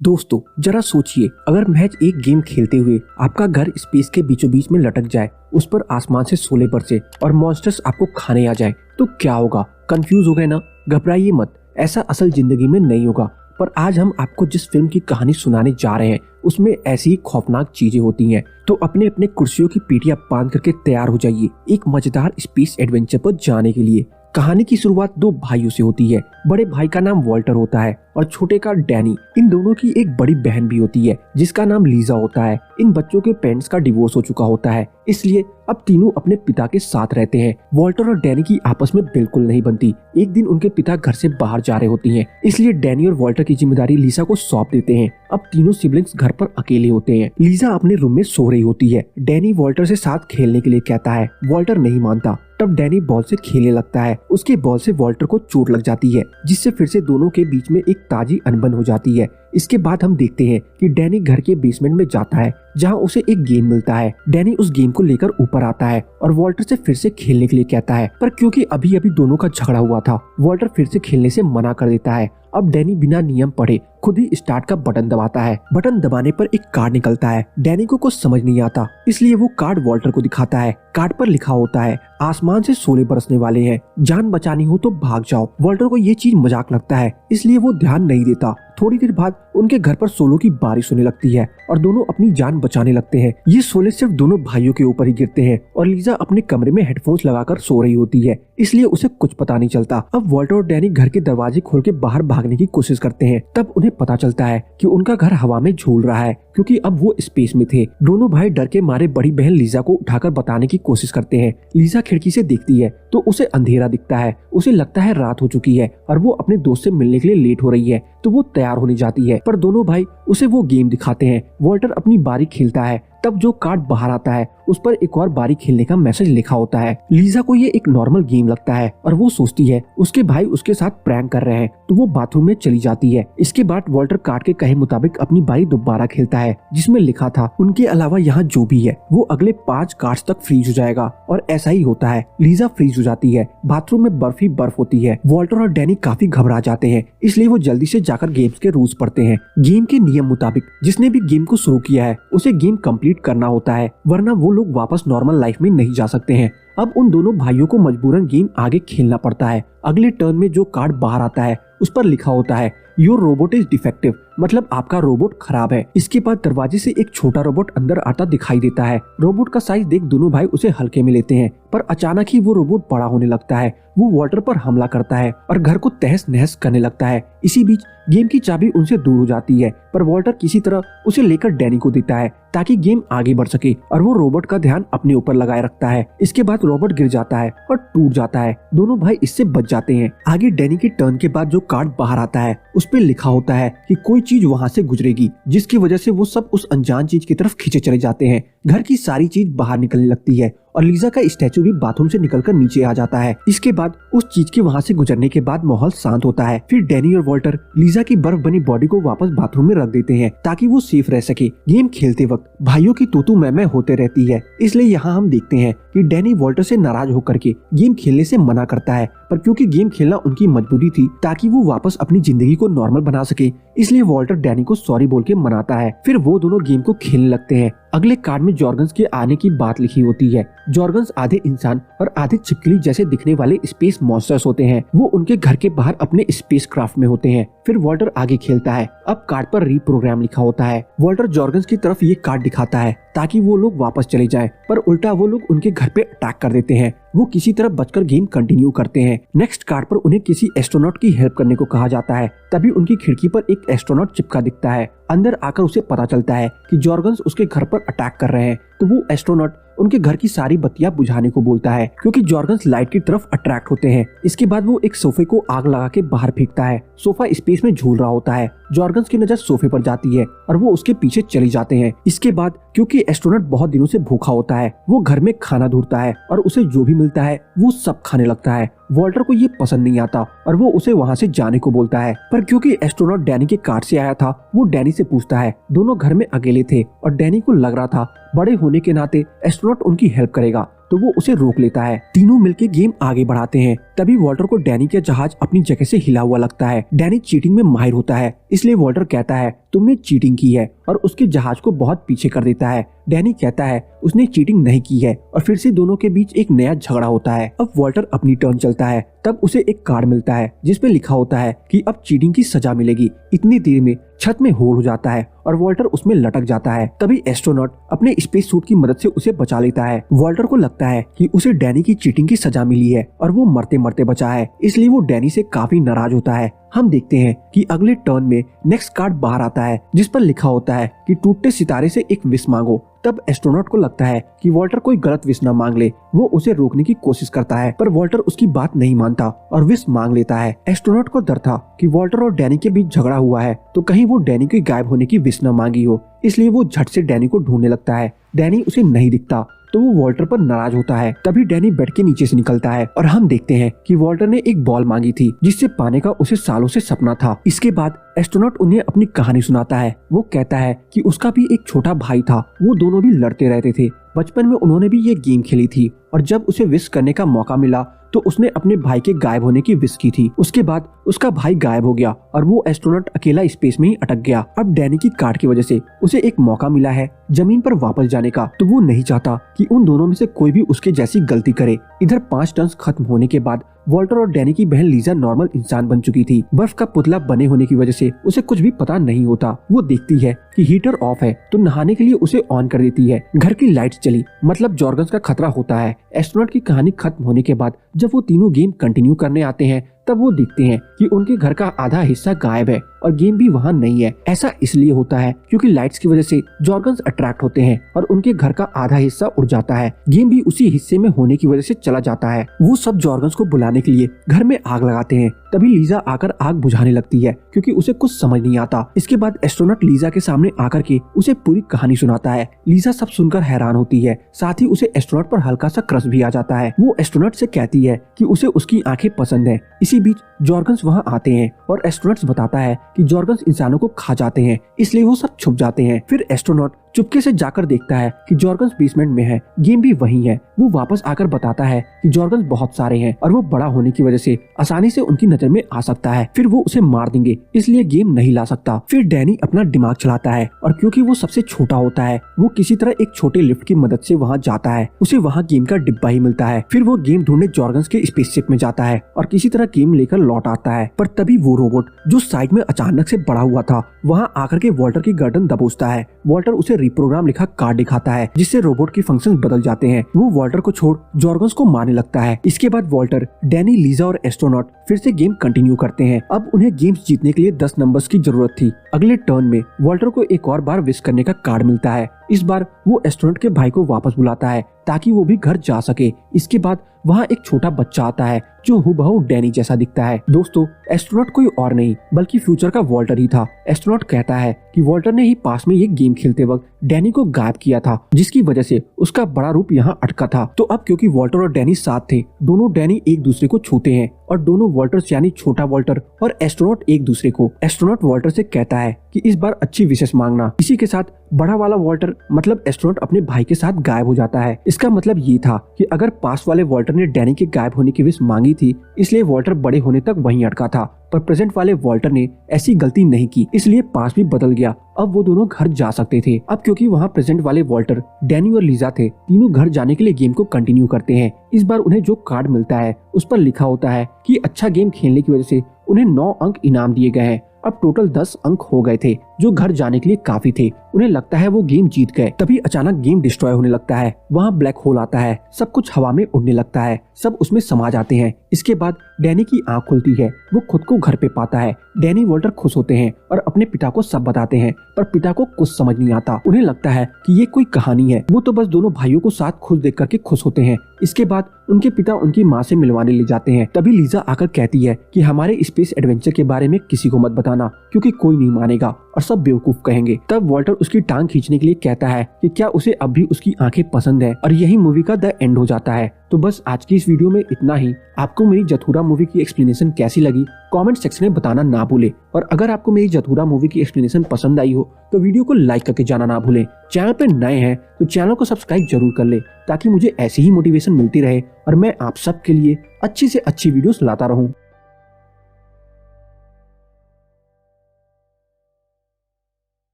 दोस्तों जरा सोचिए, अगर महज एक गेम खेलते हुए आपका घर स्पेस के बीचों बीच में लटक जाए, उस पर आसमान से शोले बरसे और मॉन्स्टर्स आपको खाने आ जाए तो क्या होगा? कंफ्यूज हो गए ना? घबराइए मत, ऐसा असल जिंदगी में नहीं होगा। पर आज हम आपको जिस फिल्म की कहानी सुनाने जा रहे हैं उसमें ऐसी ही खौफनाक चीजें होती हैं। तो अपने अपने कुर्सियों की पीठियां बांध करके तैयार हो जाइए एक मजेदार स्पेस एडवेंचर पर जाने के लिए। कहानी की शुरुआत दो भाइयों से होती है। बड़े भाई का नाम वॉल्टर होता है और छोटे का डैनी। इन दोनों की एक बड़ी बहन भी होती है जिसका नाम लीजा होता है। इन बच्चों के पेरेंट्स का डिवोर्स हो चुका होता है, इसलिए अब तीनों अपने पिता के साथ रहते हैं। वॉल्टर और डैनी की आपस में बिल्कुल नहीं बनती। एक दिन उनके पिता घर से बाहर जा रहे होती हैं, इसलिए डैनी और वॉल्टर की जिम्मेदारी लीजा को सौंप देते हैं। अब तीनों सिबलिंग्स घर पर अकेले होते हैं। लीजा अपने रूम में सो रही होती है। डैनी वॉल्टर से साथ खेलने के लिए कहता है, वॉल्टर नहीं मानता। तब डैनी बॉल से खेलने लगता है। उसके बॉल से वॉल्टर को चोट लग जाती है, जिससे फिर से दोनों के बीच में एक ताजी अनबन हो जाती है। इसके बाद हम देखते हैं कि डैनी घर के बेसमेंट में जाता है जहां उसे एक गेम मिलता है। डैनी उस गेम को लेकर ऊपर आता है और वॉल्टर से फिर से खेलने के लिए कहता है, पर क्योंकि अभी अभी दोनों का झगड़ा हुआ था, वॉल्टर फिर से खेलने से मना कर देता है। अब डैनी बिना नियम पढ़े खुद ही स्टार्ट का बटन दबाता है। बटन दबाने पर एक कार्ड निकलता है। डैनी को कुछ समझ नहीं आता, इसलिए वो कार्ड वॉल्टर को दिखाता है। कार्ड पर लिखा होता है, आसमान से शोले बरसने वाले हैं, जान बचानी हो तो भाग जाओ। वॉल्टर को ये चीज मजाक लगता है, इसलिए वो ध्यान नहीं देता। थोड़ी देर बाद उनके घर पर शोलों की बारिश होने लगती है और दोनों अपनी जान बचाने लगते हैं। ये शोले सिर्फ दोनों भाइयों के ऊपर ही गिरते हैं और लीजा अपने कमरे में हेडफोन्स लगाकर सो रही होती है, इसलिए उसे कुछ पता नहीं चलता। अब वॉल्टर और डैनी घर के दरवाजे खोल के बाहर भागने की कोशिश करते हैं। तब उन्हें पता चलता है कि उनका घर हवा में झूल रहा है, क्योंकि अब वो स्पेस में थे। दोनों भाई डर के मारे बड़ी बहन लीजा को उठाकर बताने की कोशिश करते हैं। लीजा खिड़की से देखती है तो उसे अंधेरा दिखता है। उसे लगता है रात हो चुकी है और वो अपने दोस्त से मिलने के लिए लेट हो रही है, तो वो तैयार होने जाती है। पर दोनों भाई उसे वो गेम दिखाते हैं। वॉल्टर अपनी बारी खेलता है। तब जो कार्ड बाहर आता है उस पर एक और बारी खेलने का मैसेज लिखा होता है। लीजा को ये एक नॉर्मल गेम लगता है और वो सोचती है उसके भाई उसके साथ प्रैंक कर रहे हैं, तो वो बाथरूम में चली जाती है। इसके बाद वॉल्टर कार्ड के कहे मुताबिक अपनी बारी दोबारा खेलता है, जिसमें लिखा था उनके अलावा यहाँ जो भी है वो अगले 5 कार्ड्स तक फ्रीज हो जाएगा। और ऐसा ही होता है। लीजा फ्रीज हो जाती है। बाथरूम में बर्फ ही बर्फ होती है। वॉल्टर और डैनी काफी घबरा जाते हैं, इसलिए वो जल्दी से जाकर गेम्स के रूल्स पढ़ते हैं। गेम के नियम मुताबिक जिसने भी गेम को शुरू किया है उसे गेम कंप्लीट करना होता है, वरना वो लोग वापस नॉर्मल लाइफ में नहीं जा सकते हैं। अब उन दोनों भाइयों को मजबूरन गेम आगे खेलना पड़ता है। अगले टर्न में जो कार्ड बाहर आता है उस पर लिखा होता है, योर रोबोट इज डिफेक्टिव, मतलब आपका रोबोट खराब है। इसके बाद दरवाजे से एक छोटा रोबोट अंदर आता दिखाई देता है। रोबोट का साइज देख दोनों भाई उसे हल्के में लेते हैं, पर अचानक ही वो रोबोट बड़ा होने लगता है। वो वॉल्टर पर हमला करता है और घर को तहस नहस करने लगता है। इसी बीच गेम की चाबी उनसे दूर हो जाती है, पर वॉल्टर किसी तरह उसे लेकर डैनी को देता है ताकि गेम आगे बढ़ सके, और वो रोबोट का ध्यान अपने ऊपर लगाए रखता है। इसके बाद रोबोट गिर जाता है और टूट जाता है। दोनों भाई इससे बच जाते हैं। आगे डैनी के टर्न के बाद जो कार्ड बाहर आता है उस पे लिखा होता है कि कोई चीज वहाँ से गुजरेगी, जिसकी वजह से वो सब उस अनजान चीज की तरफ खींचे चले जाते हैं। घर की सारी चीज बाहर निकलने लगती है और लीजा का स्टैचू भी बाथरूम से निकलकर नीचे आ जाता है। इसके बाद उस चीज के वहाँ से गुजरने के बाद माहौल शांत होता है। फिर डैनी और वॉल्टर लीजा की बर्फ बनी बॉडी को वापस बाथरूम में रख देते हैं ताकि वो सेफ रह सके। गेम खेलते वक्त भाइयों की तू मैं होते रहती है, इसलिए यहाँ हम देखते हैं कि डैनी वॉल्टर से नाराज होकर के गेम खेलने से मना करता है, पर क्योंकि गेम खेलना उनकी मजबूरी थी ताकि वो वापस अपनी जिंदगी को नॉर्मल बना सके, इसलिए वॉल्टर डैनी को सॉरी बोल के मनाता है। फिर वो दोनों गेम को खेलने लगते हैं। अगले कार्ड में जॉर्गन्स के आने की बात लिखी होती है। जॉर्गन्स आधे इंसान और आधे छिपकली जैसे दिखने वाले स्पेस मॉन्स्टर्स होते हैं। वो उनके घर के बाहर अपने स्पेस क्राफ्ट में होते हैं। फिर वॉल्टर आगे खेलता है। अब कार्ड पर रीप्रोग्राम लिखा होता है। वॉल्टर जॉर्गन्स की तरफ ये कार्ड दिखाता है ताकि वो लोग वापस चले जाएं, पर उल्टा वो लोग उनके घर पे अटैक कर देते हैं। वो किसी तरह बचकर गेम कंटिन्यू करते हैं। नेक्स्ट कार्ड पर उन्हें किसी एस्ट्रोनॉट की हेल्प करने को कहा जाता है। तभी उनकी खिड़की पर एक एस्ट्रोनॉट चिपका दिखता है। अंदर आकर उसे पता चलता है कि जॉर्गन्स उसके घर पर अटैक कर रहे हैं, तो वो एस्ट्रोनॉट उनके घर की सारी बत्तियां बुझाने को बोलता है, क्योंकि जॉर्गन्स लाइट की तरफ अट्रैक्ट होते हैं। इसके बाद वो एक सोफे को आग लगा के बाहर फेंकता है। सोफा स्पेस में झूल रहा होता है। जॉर्गन्स की नजर सोफे पर जाती है और वो उसके पीछे चली जाते हैं। इसके बाद क्योंकि एस्ट्रोनॉट बहुत दिनों से भूखा होता है, वो घर में खाना ढूंढता है और उसे जो भी मिलता है वो सब खाने लगता है। वॉल्टर को ये पसंद नहीं आता और वो उसे वहाँ से जाने को बोलता है, पर क्योंकि एस्ट्रोनॉट डैनी के कार्ड से आया था, वो डैनी से पूछता है। दोनों घर में अकेले थे और डैनी को लग रहा था बड़े होने के नाते एस्ट्रोनॉट उनकी हेल्प करेगा, तो वो उसे रोक लेता है। तीनों मिलके गेम आगे बढ़ाते हैं। तभी वॉल्टर को डैनी का जहाज अपनी जगह से हिला हुआ लगता है। डैनी चीटिंग में माहिर होता है, इसलिए वॉल्टर कहता है तुमने चीटिंग की है और उसके जहाज को बहुत पीछे कर देता है। डैनी कहता है उसने चीटिंग नहीं की है और फिर से दोनों के बीच एक नया झगड़ा होता है। अब वॉल्टर अपनी टर्न चलता है, तब उसे एक कार्ड मिलता है जिसपे लिखा होता है कि अब चीटिंग की सजा मिलेगी। इतनी देर में छत में होल हो जाता है और वॉल्टर उसमें लटक जाता है। तभी एस्ट्रोनॉट अपने स्पेस सूट की मदद से उसे बचा लेता है। वॉल्टर को लगता है कि उसे डैनी की चीटिंग की सजा मिली है और वो मरते मरते बचा है, इसलिए वो डैनी से काफी नाराज होता है। हम देखते हैं कि अगले टर्न में नेक्स्ट कार्ड बाहर आता है जिस पर लिखा होता है कि टूटते सितारे से एक विश मांगो। तब एस्ट्रोनॉट को लगता है कि वॉल्टर कोई गलत विश न मांग ले। वो उसे रोकने की कोशिश करता है पर वॉल्टर उसकी बात नहीं मानता और विश मांग लेता है। एस्ट्रोनॉट को डर था कि वॉल्टर और डैनी के बीच झगड़ा हुआ है तो कहीं वो डैनी के गायब होने की विश न मांगी हो, इसलिए वो झट से डैनी को ढूंढने लगता है। डैनी उसे नहीं दिखता तो वो वॉल्टर पर नाराज होता है। तभी डैनी बेड के नीचे से निकलता है और हम देखते हैं कि वॉल्टर ने एक बॉल मांगी थी जिससे पाने का उसे सालों से सपना था। इसके बाद एस्ट्रोनॉट उन्हें अपनी कहानी सुनाता है। वो कहता है कि उसका भी एक छोटा भाई था, वो दोनों भी लड़ते रहते थे। बचपन में उन्होंने भी ये गेम खेली थी और जब उसे विश करने का मौका मिला तो उसने अपने भाई के गायब होने की विश की थी। उसके बाद उसका भाई गायब हो गया और वो एस्ट्रोनॉट अकेला स्पेस में ही अटक गया। अब डैनी की कार्ड की वजह से उसे एक मौका मिला है जमीन पर वापस जाने का, तो वो नहीं चाहता कि उन दोनों में से कोई भी उसके जैसी गलती करे। इधर 5 टर्न्स खत्म होने के बाद वॉल्टर और डैनी की बहन लीजा नॉर्मल इंसान बन चुकी थी। बर्फ का पुतला बने होने की वजह से उसे कुछ भी पता नहीं होता। वो देखती है कि हीटर ऑफ है तो नहाने के लिए उसे ऑन कर देती है। घर की लाइट्स चली, मतलब जॉर्गन्स का खतरा होता है। एस्ट्रोनॉट की कहानी खत्म होने के बाद जब वो तीनों गेम कंटिन्यू करने आते हैं तब वो देखते हैं कि उनके घर का आधा हिस्सा गायब है और गेम भी वहाँ नहीं है। ऐसा इसलिए होता है क्योंकि लाइट्स की वजह से जॉर्गन्स अट्रैक्ट होते हैं और उनके घर का आधा हिस्सा उड़ जाता है। गेम भी उसी हिस्से में होने की वजह से चला जाता है। वो सब जॉर्गन्स को बुलाने के लिए घर में आग लगाते हैं। तभी लीजा आकर आग बुझाने लगती है क्योंकि उसे कुछ समझ नहीं आता। इसके बाद एस्ट्रोनॉट लीजा के सामने आकर के उसे पूरी कहानी सुनाता है। लीजा सब सुनकर हैरान होती है, साथ ही उसे एस्ट्रोनॉट पर हल्का सा क्रश भी आ जाता है। वो एस्ट्रोनॉट से कहती है कि उसे उसकी आंखें पसंद है। इसी बीच जॉर्गन्स वहाँ आते हैं और एस्ट्रोनॉट बताता है कि जॉर्गन्स इंसानों को खा जाते हैं, इसलिए वो सब छुप जाते हैं। फिर एस्ट्रोनॉट चुपके से जाकर देखता है कि जॉर्गन्स बेसमेंट में है, गेम भी वही है। वो वापस आकर बताता है कि जॉर्गन्स बहुत सारे हैं और वो बड़ा होने की वजह से आसानी से उनकी नजर में आ सकता है। फिर वो उसे मार देंगे, इसलिए गेम नहीं ला सकता। फिर डैनी अपना दिमाग चलाता है और क्योंकि वो सबसे छोटा होता है वो किसी तरह एक छोटे लिफ्ट की मदद से वहाँ जाता है। उसे वहाँ गेम का डिब्बा ही मिलता है। फिर वो गेम ढूंढने जॉर्गन्स के स्पेसशिप में जाता है और किसी तरह गेम लेकर लौट आता है। पर तभी वो रोबोट जो साइड में अचानक से बड़ा हुआ था वहाँ आकर के वॉल्टर की गर्दन दबोचता है। वॉल्टर उसे रिप्रोग्राम लिखा कार्ड दिखाता है जिससे रोबोट के फंक्शंस बदल जाते हैं। वो वॉल्टर को छोड़ जॉर्गन्स को मारने लगता है। इसके बाद वॉल्टर, डैनी, लीजा और एस्ट्रोनॉट फिर से गेम कंटिन्यू करते हैं। अब उन्हें गेम्स जीतने के लिए 10 नंबर्स की जरूरत थी। अगले टर्न में वॉल्टर को एक और बार विश करने का कार्ड मिलता है। इस बार वो एस्ट्रोनॉट के भाई को वापस बुलाता है ताकि वो भी घर जा सके। इसके बाद वहाँ एक छोटा बच्चा आता है जो हुबहू डैनी जैसा दिखता है। दोस्तों, एस्ट्रोनॉट कोई और नहीं बल्कि फ्यूचर का वॉल्टर ही था। एस्ट्रोनॉट कहता है कि वॉल्टर ने ही पास में ये गेम खेलते वक्त डैनी को गायब किया था, जिसकी वजह से उसका बड़ा रूप यहाँ अटका था। तो अब क्योंकि वॉल्टर और डैनी साथ थे, दोनों डैनी एक दूसरे को छूते हैं और दोनों वॉल्टर्स यानी छोटा वॉल्टर और एस्ट्रोनॉट एक दूसरे को। एस्ट्रोनॉट वॉल्टर से कहता है कि इस बार अच्छी विशेष मांगना। इसी के साथ बड़ा वाला वॉल्टर मतलब एस्ट्रोनॉट अपने भाई के साथ गायब हो जाता है। इसका मतलब ये था कि अगर पास वाले वॉल्टर ने डैनी के गायब होने की विश मांगी थी, इसलिए वॉल्टर बड़े होने तक वहीं अटका था। पर प्रेजेंट वाले वॉल्टर ने ऐसी गलती नहीं की, इसलिए पास भी बदल गया। अब वो दोनों घर जा सकते थे। अब क्योंकि वहाँ प्रेजेंट वाले वॉल्टर, डैनी और लीजा थे, तीनों घर जाने के लिए गेम को कंटिन्यू करते हैं। इस बार उन्हें जो कार्ड मिलता है उस पर लिखा होता है कि अच्छा गेम खेलने की वजह से उन्हें 9 अंक इनाम दिए गए हैं। अब टोटल 10 अंक हो गए थे जो घर जाने के लिए काफी थे। उन्हें लगता है वो गेम जीत गए। तभी अचानक गेम डिस्ट्रॉय होने लगता है। वहाँ ब्लैक होल आता है, सब कुछ हवा में उड़ने लगता है, सब उसमें समा जाते हैं। इसके बाद डैनी की आंख खुलती है, वो खुद को घर पे पाता है। डैनी वॉल्टर खुश होते हैं और अपने पिता को सब बताते हैं, पर पिता को कुछ समझ नहीं आता। उन्हें लगता है कि ये कोई कहानी है। वो तो बस दोनों भाइयों को साथ खुश देख करके खुश होते हैं। इसके बाद उनके पिता उनकी माँ से मिलवाने ले जाते हैं। तभी लीजा आकर कहती है कि हमारे स्पेस एडवेंचर के बारे में किसी को मत बताना क्योंकि कोई नहीं मानेगा और सब बेवकूफ कहेंगे। तब वॉल्टर उसकी टांग खींचने के लिए कहता है कि क्या उसे अब भी उसकी आंखें पसंद है, और यही मूवी का द एंड हो जाता है। तो बस आज की इस वीडियो में इतना ही। आपको मेरी जथुरा मूवी की एक्सप्लेनेशन कैसी लगी कमेंट सेक्शन में बताना ना भूले, और अगर आपको मेरी जथुरा मूवी की एक्सप्लेनेशन पसंद आई हो तो वीडियो को लाइक करके जाना ना भूलें। चैनल पे नए हैं तो चैनल को सब्सक्राइब जरूर कर ले, ताकि मुझे ऐसी ही मोटिवेशन मिलती रहे और मैं आप सबके लिए अच्छी से अच्छी वीडियोस लाता रहूं।